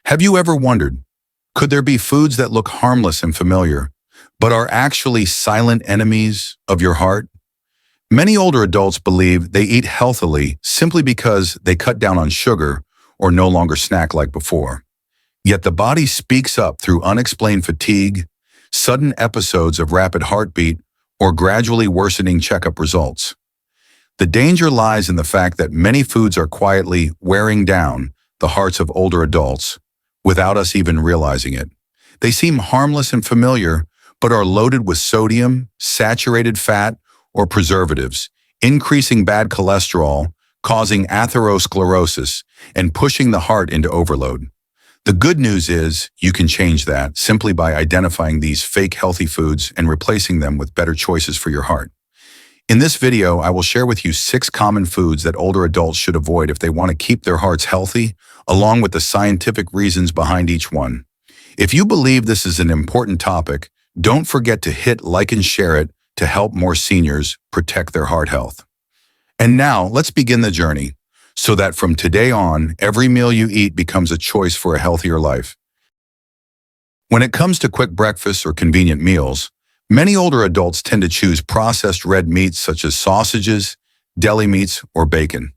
Have you ever wondered, could there be foods that look harmless and familiar, but are actually silent enemies of your heart? Many older adults believe they eat healthily simply because they cut down on sugar or no longer snack like before. Yet the body speaks up through unexplained fatigue, sudden episodes of rapid heartbeat, or gradually worsening checkup results. The danger lies in the fact that many foods are quietly wearing down the hearts of older adults without us even realizing it. They seem harmless and familiar, but are loaded with sodium, saturated fat, or preservatives, increasing bad cholesterol, causing atherosclerosis, and pushing the heart into overload. The good news is you can change that simply by identifying these fake healthy foods and replacing them with better choices for your heart. In this video, I will share with you 6 common foods that older adults should avoid if they want to keep their hearts healthy, along with the scientific reasons behind each one. If you believe this is an important topic, don't forget to hit like and share it to help more seniors protect their heart health. And now, let's begin the journey, so that from today on, every meal you eat becomes a choice for a healthier life. When it comes to quick breakfasts or convenient meals, many older adults tend to choose processed red meats such as sausages, deli meats, or bacon.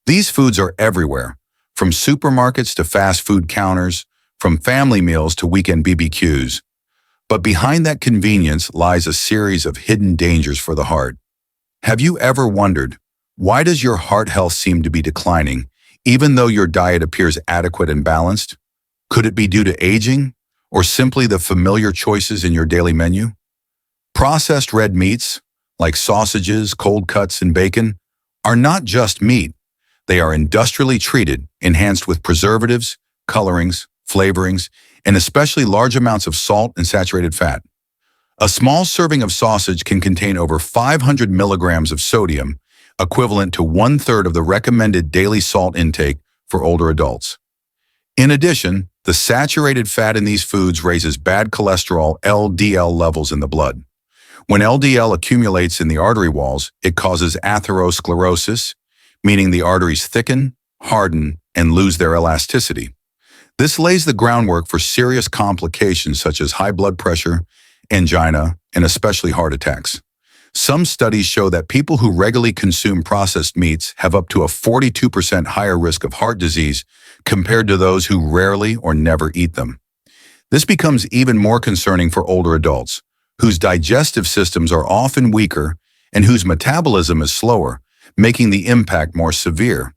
These foods are everywhere, from supermarkets to fast food counters, from family meals to weekend BBQs. But behind that convenience lies a series of hidden dangers for the heart. Have you ever wondered, why does your heart health seem to be declining, even though your diet appears adequate and balanced? Could it be due to aging, or simply the familiar choices in your daily menu? Processed red meats, like sausages, cold cuts, and bacon, are not just meat. They are industrially treated, enhanced with preservatives, colorings, flavorings, and especially large amounts of salt and saturated fat. A small serving of sausage can contain over 500 milligrams of sodium, equivalent to 1/3 of the recommended daily salt intake for older adults. In addition, the saturated fat in these foods raises bad cholesterol (LDL) levels in the blood. When LDL accumulates in the artery walls, it causes atherosclerosis, meaning the arteries thicken, harden, and lose their elasticity. This lays the groundwork for serious complications such as high blood pressure, angina, and especially heart attacks. Some studies show that people who regularly consume processed meats have up to a 42% higher risk of heart disease compared to those who rarely or never eat them. This becomes even more concerning for older adults, whose digestive systems are often weaker and whose metabolism is slower, making the impact more severe.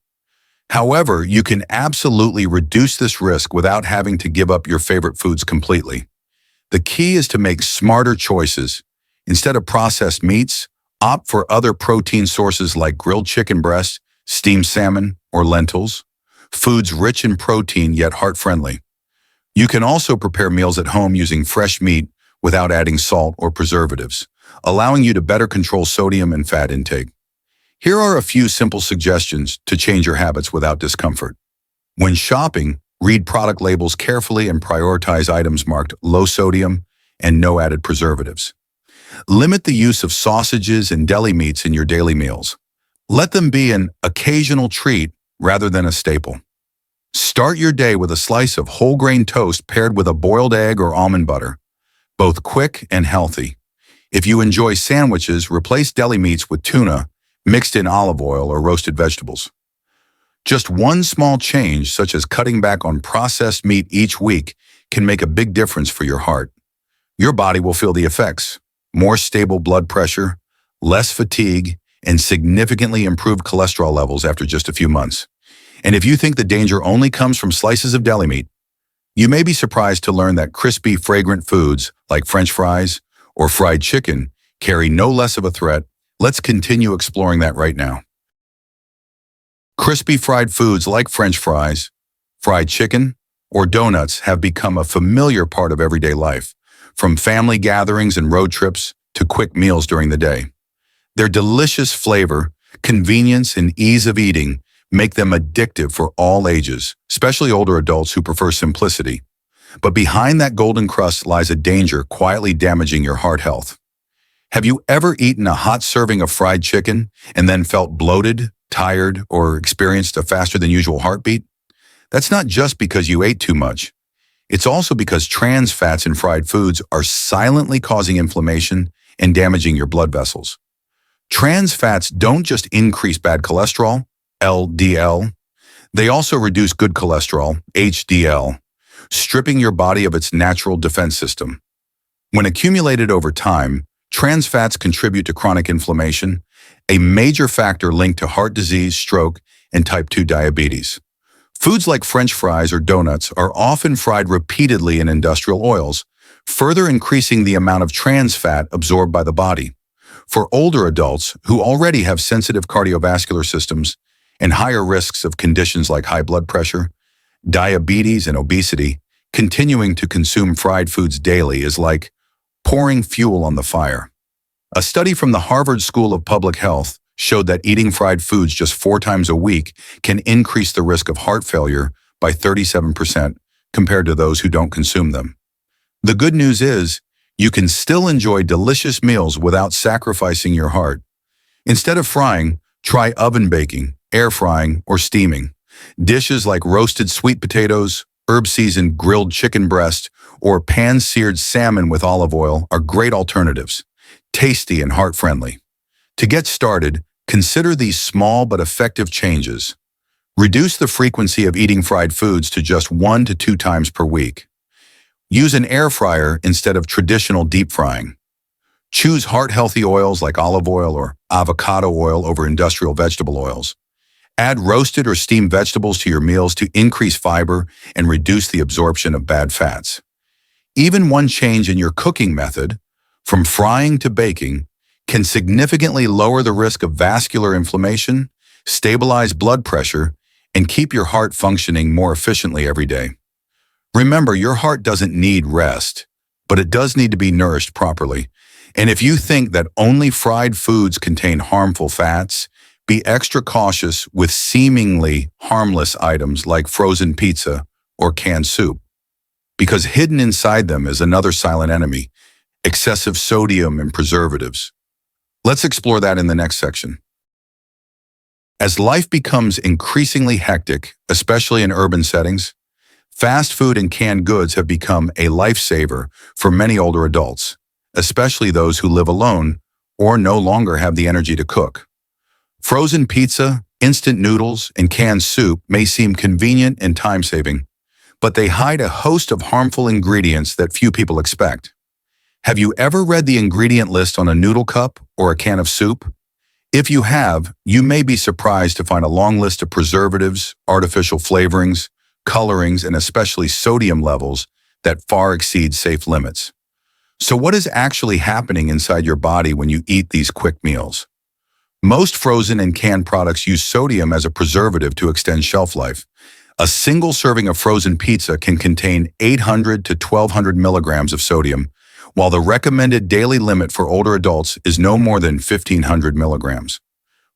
However, you can absolutely reduce this risk without having to give up your favorite foods completely. The key is to make smarter choices. Instead of processed meats, opt for other protein sources like grilled chicken breast, steamed salmon, or lentils, foods rich in protein yet heart-friendly. You can also prepare meals at home using fresh meat without adding salt or preservatives, allowing you to better control sodium and fat intake. Here are a few simple suggestions to change your habits without discomfort. When shopping, read product labels carefully and prioritize items marked low sodium and no added preservatives. Limit the use of sausages and deli meats in your daily meals. Let them be an occasional treat rather than a staple. Start your day with a slice of whole grain toast paired with a boiled egg or almond butter, both quick and healthy. If you enjoy sandwiches, replace deli meats with tuna, mixed in olive oil or roasted vegetables. Just one small change, such as cutting back on processed meat each week, can make a big difference for your heart. Your body will feel the effects: more stable blood pressure, less fatigue, and significantly improved cholesterol levels after just a few months. And if you think the danger only comes from slices of deli meat, you may be surprised to learn that crispy, fragrant foods like French fries or fried chicken carry no less of a threat. Let's continue exploring that right now. Crispy fried foods like French fries, fried chicken, or donuts have become a familiar part of everyday life, from family gatherings and road trips to quick meals during the day. Their delicious flavor, convenience, and ease of eating make them addictive for all ages, especially older adults who prefer simplicity. But behind that golden crust lies a danger quietly damaging your heart health. Have you ever eaten a hot serving of fried chicken and then felt bloated, tired, or experienced a faster than usual heartbeat? That's not just because you ate too much. It's also because trans fats in fried foods are silently causing inflammation and damaging your blood vessels. Trans fats don't just increase bad cholesterol, LDL, they also reduce good cholesterol, HDL, stripping your body of its natural defense system. When accumulated over time, trans fats contribute to chronic inflammation, a major factor linked to heart disease, stroke, and type 2 diabetes. Foods like French fries or donuts are often fried repeatedly in industrial oils, further increasing the amount of trans fat absorbed by the body. For older adults who already have sensitive cardiovascular systems and higher risks of conditions like high blood pressure, diabetes, and obesity, continuing to consume fried foods daily is like pouring fuel on the fire. A study from the Harvard School of Public Health showed that eating fried foods just 4 times a week can increase the risk of heart failure by 37% compared to those who don't consume them. The good news is, you can still enjoy delicious meals without sacrificing your heart. Instead of frying, try oven baking, air frying, or steaming. Dishes like roasted sweet potatoes, herb-seasoned grilled chicken breast, or pan-seared salmon with olive oil are great alternatives, tasty and heart-friendly. To get started, consider these small but effective changes. Reduce the frequency of eating fried foods to just 1 to 2 times per week. Use an air fryer instead of traditional deep frying. Choose heart-healthy oils like olive oil or avocado oil over industrial vegetable oils. Add roasted or steamed vegetables to your meals to increase fiber and reduce the absorption of bad fats. Even one change in your cooking method, from frying to baking, can significantly lower the risk of vascular inflammation, stabilize blood pressure, and keep your heart functioning more efficiently every day. Remember, your heart doesn't need rest, but it does need to be nourished properly. And if you think that only fried foods contain harmful fats, be extra cautious with seemingly harmless items like frozen pizza or canned soup, because hidden inside them is another silent enemy, excessive sodium and preservatives. Let's explore that in the next section. As life becomes increasingly hectic, especially in urban settings, fast food and canned goods have become a lifesaver for many older adults, especially those who live alone or no longer have the energy to cook. Frozen pizza, instant noodles, and canned soup may seem convenient and time-saving, but they hide a host of harmful ingredients that few people expect. Have you ever read the ingredient list on a noodle cup or a can of soup? If you have, you may be surprised to find a long list of preservatives, artificial flavorings, colorings, and especially sodium levels that far exceed safe limits. So what is actually happening inside your body when you eat these quick meals? Most frozen and canned products use sodium as a preservative to extend shelf life. A single serving of frozen pizza can contain 800 to 1200 milligrams of sodium, while the recommended daily limit for older adults is no more than 1500 milligrams.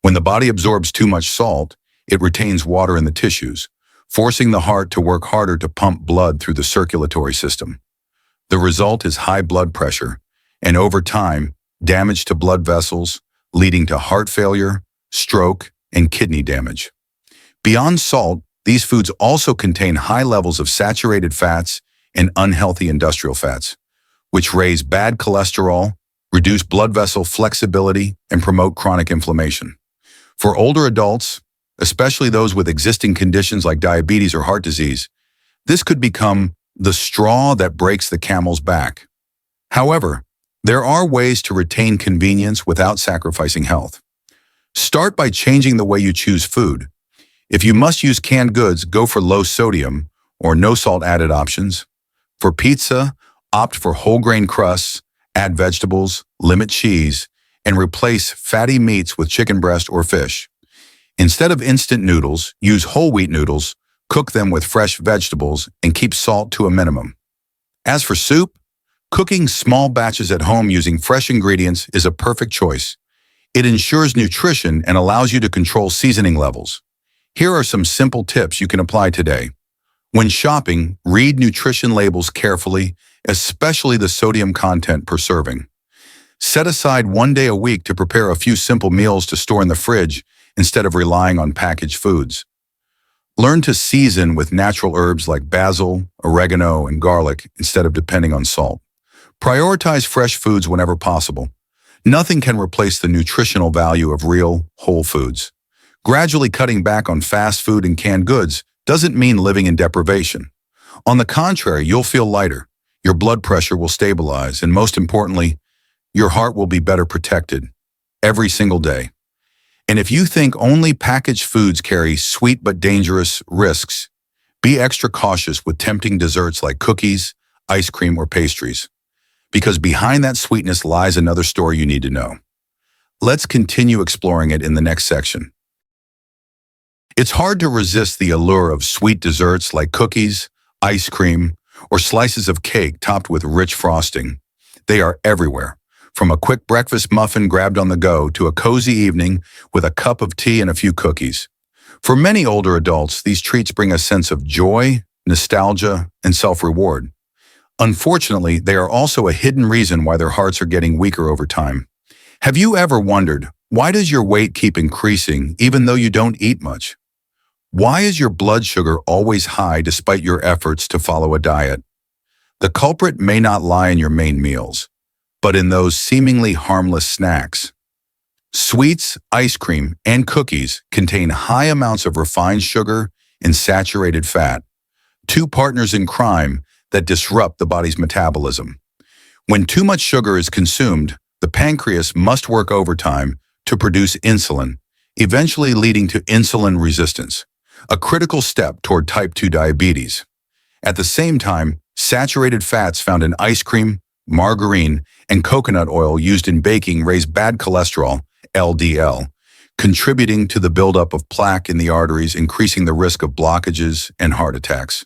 When the body absorbs too much salt, it retains water in the tissues, forcing the heart to work harder to pump blood through the circulatory system. The result is high blood pressure, and over time, damage to blood vessels, leading to heart failure, stroke, and kidney damage. Beyond salt, these foods also contain high levels of saturated fats and unhealthy industrial fats, which raise bad cholesterol, reduce blood vessel flexibility, and promote chronic inflammation. For older adults, especially those with existing conditions like diabetes or heart disease, this could become the straw that breaks the camel's back. However, there are ways to retain convenience without sacrificing health. Start by changing the way you choose food. If you must use canned goods, go for low sodium or no salt added options. For pizza, opt for whole grain crusts, add vegetables, limit cheese, and replace fatty meats with chicken breast or fish. Instead of instant noodles, use whole wheat noodles, cook them with fresh vegetables, and keep salt to a minimum. As for soup, cooking small batches at home using fresh ingredients is a perfect choice. It ensures nutrition and allows you to control seasoning levels. Here are some simple tips you can apply today. When shopping, read nutrition labels carefully, especially the sodium content per serving. Set aside 1 day a week to prepare a few simple meals to store in the fridge instead of relying on packaged foods. Learn to season with natural herbs like basil, oregano, and garlic instead of depending on salt. Prioritize fresh foods whenever possible. Nothing can replace the nutritional value of real, whole foods. Gradually cutting back on fast food and canned goods doesn't mean living in deprivation. On the contrary, you'll feel lighter, your blood pressure will stabilize, and most importantly, your heart will be better protected every single day. And if you think only packaged foods carry sweet but dangerous risks, be extra cautious with tempting desserts like cookies, ice cream, or pastries. Because behind that sweetness lies another story you need to know. Let's continue exploring it in the next section. It's hard to resist the allure of sweet desserts like cookies, ice cream, or slices of cake topped with rich frosting. They are everywhere, from a quick breakfast muffin grabbed on the go to a cozy evening with a cup of tea and a few cookies. For many older adults, these treats bring a sense of joy, nostalgia, and self-reward. Unfortunately, they are also a hidden reason why their hearts are getting weaker over time. Have you ever wondered, why does your weight keep increasing even though you don't eat much? Why is your blood sugar always high despite your efforts to follow a diet? The culprit may not lie in your main meals, but in those seemingly harmless snacks. Sweets, ice cream, and cookies contain high amounts of refined sugar and saturated fat, two partners in crime that disrupt the body's metabolism. When too much sugar is consumed, the pancreas must work overtime to produce insulin, eventually leading to insulin resistance, a critical step toward type 2 diabetes. At the same time, saturated fats found in ice cream, margarine, and coconut oil used in baking raise bad cholesterol, LDL, contributing to the buildup of plaque in the arteries, increasing the risk of blockages and heart attacks.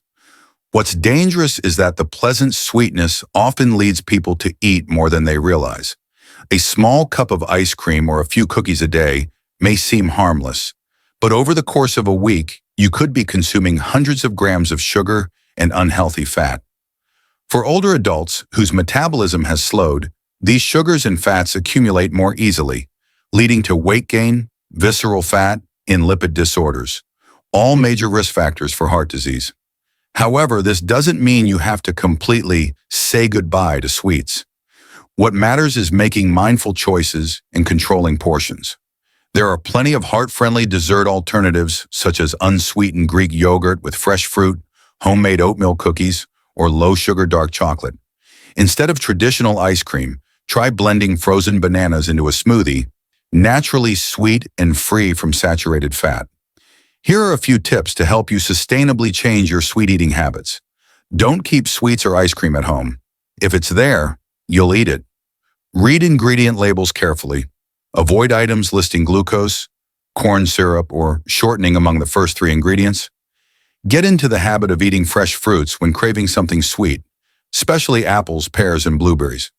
What's dangerous is that the pleasant sweetness often leads people to eat more than they realize. A small cup of ice cream or a few cookies a day may seem harmless, but over the course of a week, you could be consuming hundreds of grams of sugar and unhealthy fat. For older adults whose metabolism has slowed, these sugars and fats accumulate more easily, leading to weight gain, visceral fat, and lipid disorders, all major risk factors for heart disease. However, this doesn't mean you have to completely say goodbye to sweets. What matters is making mindful choices and controlling portions. There are plenty of heart-friendly dessert alternatives such as unsweetened Greek yogurt with fresh fruit, homemade oatmeal cookies, or low-sugar dark chocolate. Instead of traditional ice cream, try blending frozen bananas into a smoothie, naturally sweet and free from saturated fat. Here are a few tips to help you sustainably change your sweet eating habits. Don't keep sweets or ice cream at home. If it's there, you'll eat it. Read ingredient labels carefully. Avoid items listing glucose, corn syrup, or shortening among the first three ingredients. Get into the habit of eating fresh fruits when craving something sweet, especially apples, pears, and blueberries.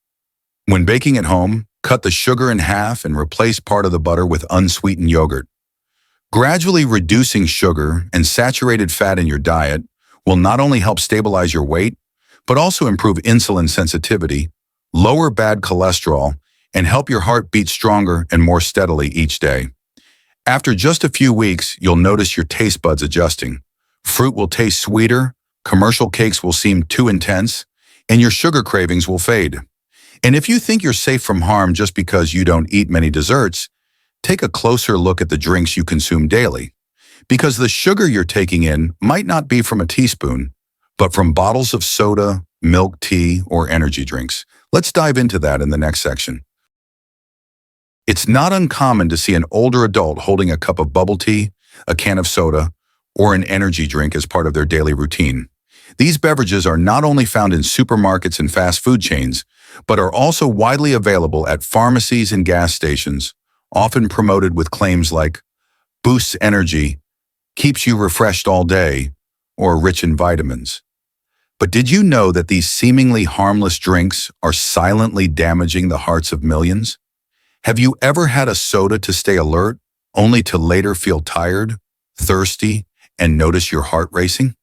When baking at home, cut the sugar in half and replace part of the butter with unsweetened yogurt. Gradually reducing sugar and saturated fat in your diet will not only help stabilize your weight, but also improve insulin sensitivity, lower bad cholesterol, and help your heart beat stronger and more steadily each day. After just a few weeks, you'll notice your taste buds adjusting. Fruit will taste sweeter, commercial cakes will seem too intense, and your sugar cravings will fade. And if you think you're safe from harm just because you don't eat many desserts, take a closer look at the drinks you consume daily. Because the sugar you're taking in might not be from a teaspoon, but from bottles of soda, milk, tea, or energy drinks. Let's dive into that in the next section. It's not uncommon to see an older adult holding a cup of bubble tea, a can of soda, or an energy drink as part of their daily routine. These beverages are not only found in supermarkets and fast food chains, but are also widely available at pharmacies and gas stations, often promoted with claims like boosts energy, keeps you refreshed all day, or rich in vitamins. But did you know that these seemingly harmless drinks are silently damaging the hearts of millions? Have you ever had a soda to stay alert, only to later feel tired, thirsty, and notice your heart racing?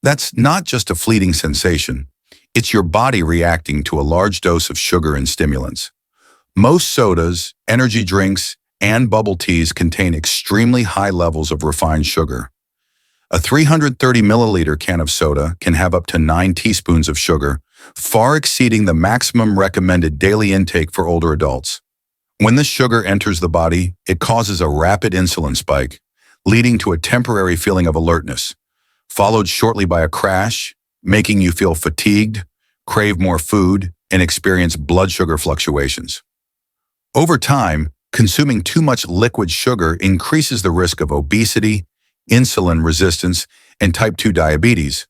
That's not just a fleeting sensation. It's your body reacting to a large dose of sugar and stimulants. Most sodas, energy drinks, and bubble teas contain extremely high levels of refined sugar. A 330 milliliter can of soda can have up to 9 teaspoons of sugar, far exceeding the maximum recommended daily intake for older adults. When this sugar enters the body, it causes a rapid insulin spike, leading to a temporary feeling of alertness, followed shortly by a crash, making you feel fatigued, crave more food, and experience blood sugar fluctuations. Over time, consuming too much liquid sugar increases the risk of obesity, insulin resistance, and type 2 diabetes,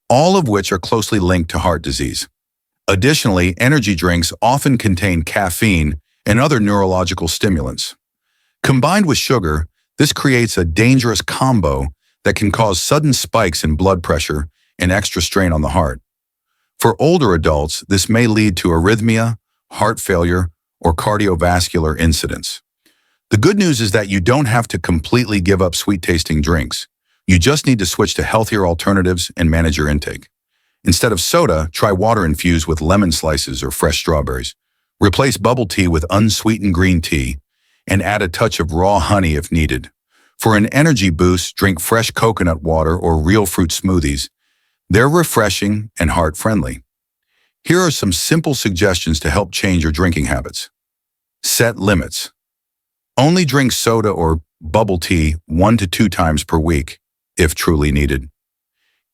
all of which are closely linked to heart disease. Additionally, energy drinks often contain caffeine and other neurological stimulants. Combined with sugar, this creates a dangerous combo that can cause sudden spikes in blood pressure and extra strain on the heart. For older adults, this may lead to arrhythmia, heart failure, or cardiovascular incidents. The good news is that you don't have to completely give up sweet-tasting drinks. You just need to switch to healthier alternatives and manage your intake. Instead of soda, try water infused with lemon slices or fresh strawberries. Replace bubble tea with unsweetened green tea, and add a touch of raw honey if needed. For an energy boost, drink fresh coconut water or real fruit smoothies. They're refreshing and heart-friendly. Here are some simple suggestions to help change your drinking habits. Set limits. Only drink soda or bubble tea 1 to 2 times per week, if truly needed.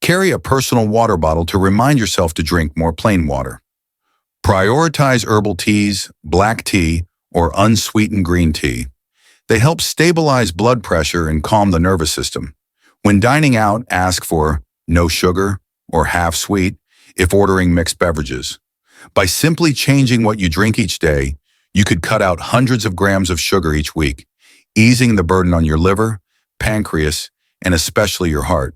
Carry a personal water bottle to remind yourself to drink more plain water. Prioritize herbal teas, black tea, or unsweetened green tea. They help stabilize blood pressure and calm the nervous system. When dining out, ask for no sugar or half sweet if ordering mixed beverages. By simply changing what you drink each day, you could cut out hundreds of grams of sugar each week, easing the burden on your liver, pancreas, and especially your heart.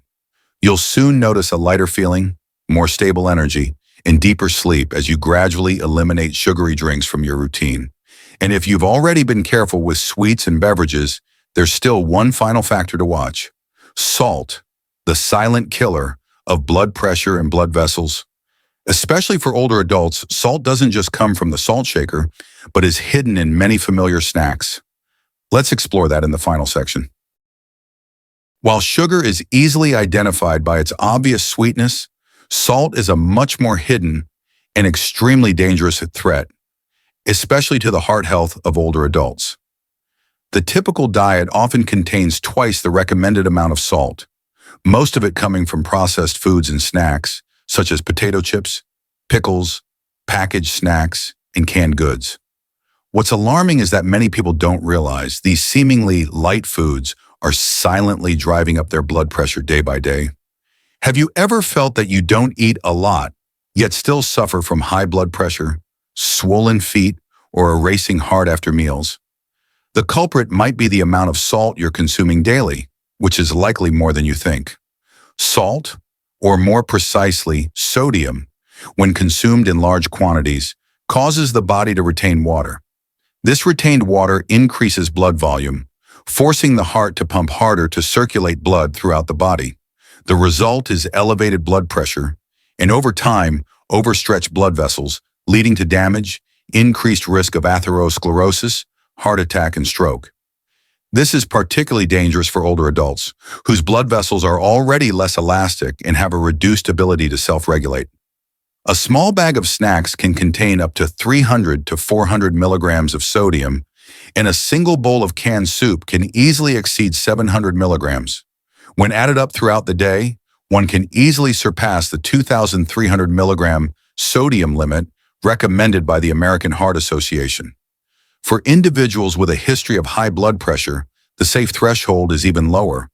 You'll soon notice a lighter feeling, more stable energy, and deeper sleep as you gradually eliminate sugary drinks from your routine. And if you've already been careful with sweets and beverages, there's still one final factor to watch. Salt, the silent killer of blood pressure and blood vessels. Especially for older adults, salt doesn't just come from the salt shaker, but is hidden in many familiar snacks. Let's explore that in the final section. While sugar is easily identified by its obvious sweetness, salt is a much more hidden and extremely dangerous threat, especially to the heart health of older adults. The typical diet often contains twice the recommended amount of salt, most of it coming from processed foods and snacks, such as potato chips, pickles, packaged snacks, and canned goods. What's alarming is that many people don't realize these seemingly light foods are silently driving up their blood pressure day by day. Have you ever felt that you don't eat a lot, yet still suffer from high blood pressure, swollen feet, or a racing heart after meals? The culprit might be the amount of salt you're consuming daily, which is likely more than you think. Salt, or more precisely, sodium, when consumed in large quantities, causes the body to retain water. This retained water increases blood volume, forcing the heart to pump harder to circulate blood throughout the body. The result is elevated blood pressure, and over time, overstretched blood vessels, leading to damage, increased risk of atherosclerosis, heart attack, and stroke. This is particularly dangerous for older adults, whose blood vessels are already less elastic and have a reduced ability to self-regulate. A small bag of snacks can contain up to 300 to 400 milligrams of sodium, and a single bowl of canned soup can easily exceed 700 milligrams. When added up throughout the day, one can easily surpass the 2,300 milligram sodium limit recommended by the American Heart Association. For individuals with a history of high blood pressure, the safe threshold is even lower,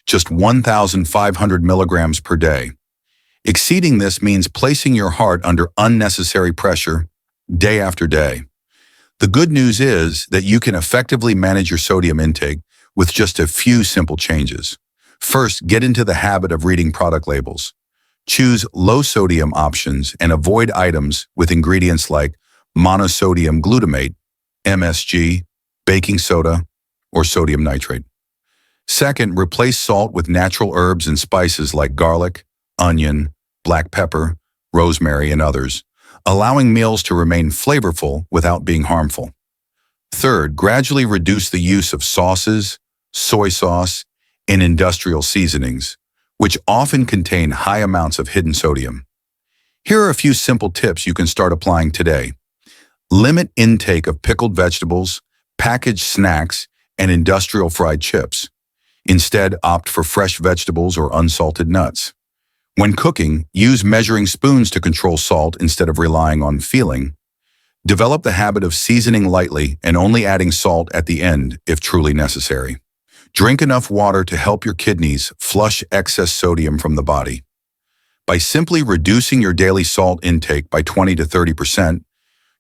just 1,500 milligrams per day. Exceeding this means placing your heart under unnecessary pressure day after day. The good news is that you can effectively manage your sodium intake with just a few simple changes. First, get into the habit of reading product labels. Choose low-sodium options and avoid items with ingredients like monosodium glutamate, MSG, baking soda, or sodium nitrate. Second, replace salt with natural herbs and spices like garlic, onion, black pepper, rosemary, and others, allowing meals to remain flavorful without being harmful. Third, gradually reduce the use of sauces, soy sauce, and industrial seasonings, which often contain high amounts of hidden sodium. Here are a few simple tips you can start applying today. Limit intake of pickled vegetables, packaged snacks, and industrial fried chips. Instead, opt for fresh vegetables or unsalted nuts. When cooking, use measuring spoons to control salt instead of relying on feeling. Develop the habit of seasoning lightly and only adding salt at the end if truly necessary. Drink enough water to help your kidneys flush excess sodium from the body. By simply reducing your daily salt intake by 20 to 30%,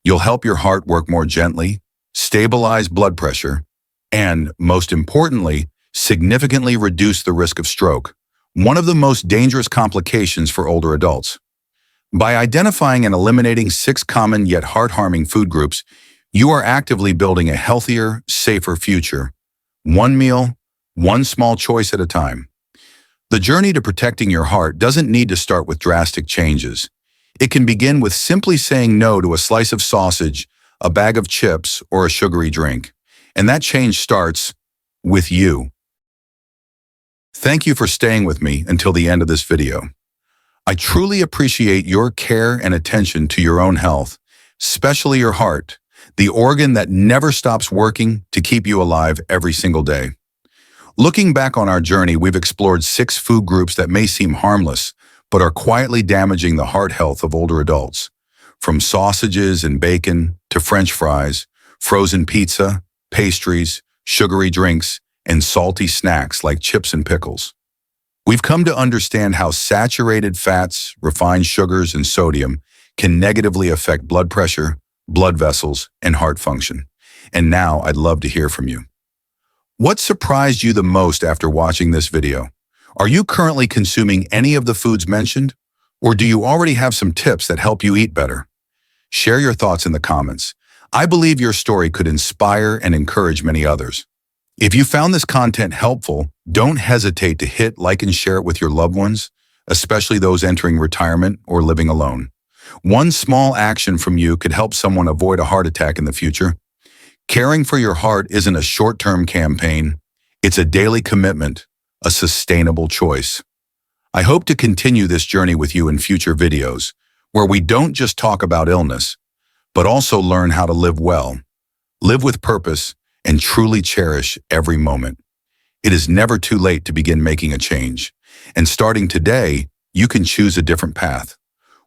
you'll help your heart work more gently, stabilize blood pressure, and, most importantly, significantly reduce the risk of stroke, one of the most dangerous complications for older adults. By identifying and eliminating 6 common yet heart-harming food groups, you are actively building a healthier, safer future. One meal, one small choice at a time. The journey to protecting your heart doesn't need to start with drastic changes. It can begin with simply saying no to a slice of sausage, a bag of chips, or a sugary drink. And that change starts with you. Thank you for staying with me until the end of this video. I truly appreciate your care and attention to your own health, especially your heart, the organ that never stops working to keep you alive every single day. Looking back on our journey, we've explored 6 food groups that may seem harmless, but are quietly damaging the heart health of older adults. From sausages and bacon to French fries, frozen pizza, pastries, sugary drinks, and salty snacks like chips and pickles. We've come to understand how saturated fats, refined sugars, and sodium can negatively affect blood pressure, blood vessels, and heart function. And now I'd love to hear from you. What surprised you the most after watching this video? Are you currently consuming any of the foods mentioned? Or do you already have some tips that help you eat better? Share your thoughts in the comments. I believe your story could inspire and encourage many others. If you found this content helpful, don't hesitate to hit like and share it with your loved ones, especially those entering retirement or living alone. One small action from you could help someone avoid a heart attack in the future. Caring for your heart isn't a short-term campaign. It's a daily commitment, a sustainable choice. I hope to continue this journey with you in future videos, where we don't just talk about illness, but also learn how to live well, live with purpose, and truly cherish every moment. It is never too late to begin making a change. And starting today, you can choose a different path,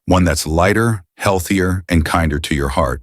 one that's lighter, healthier, and kinder to your heart.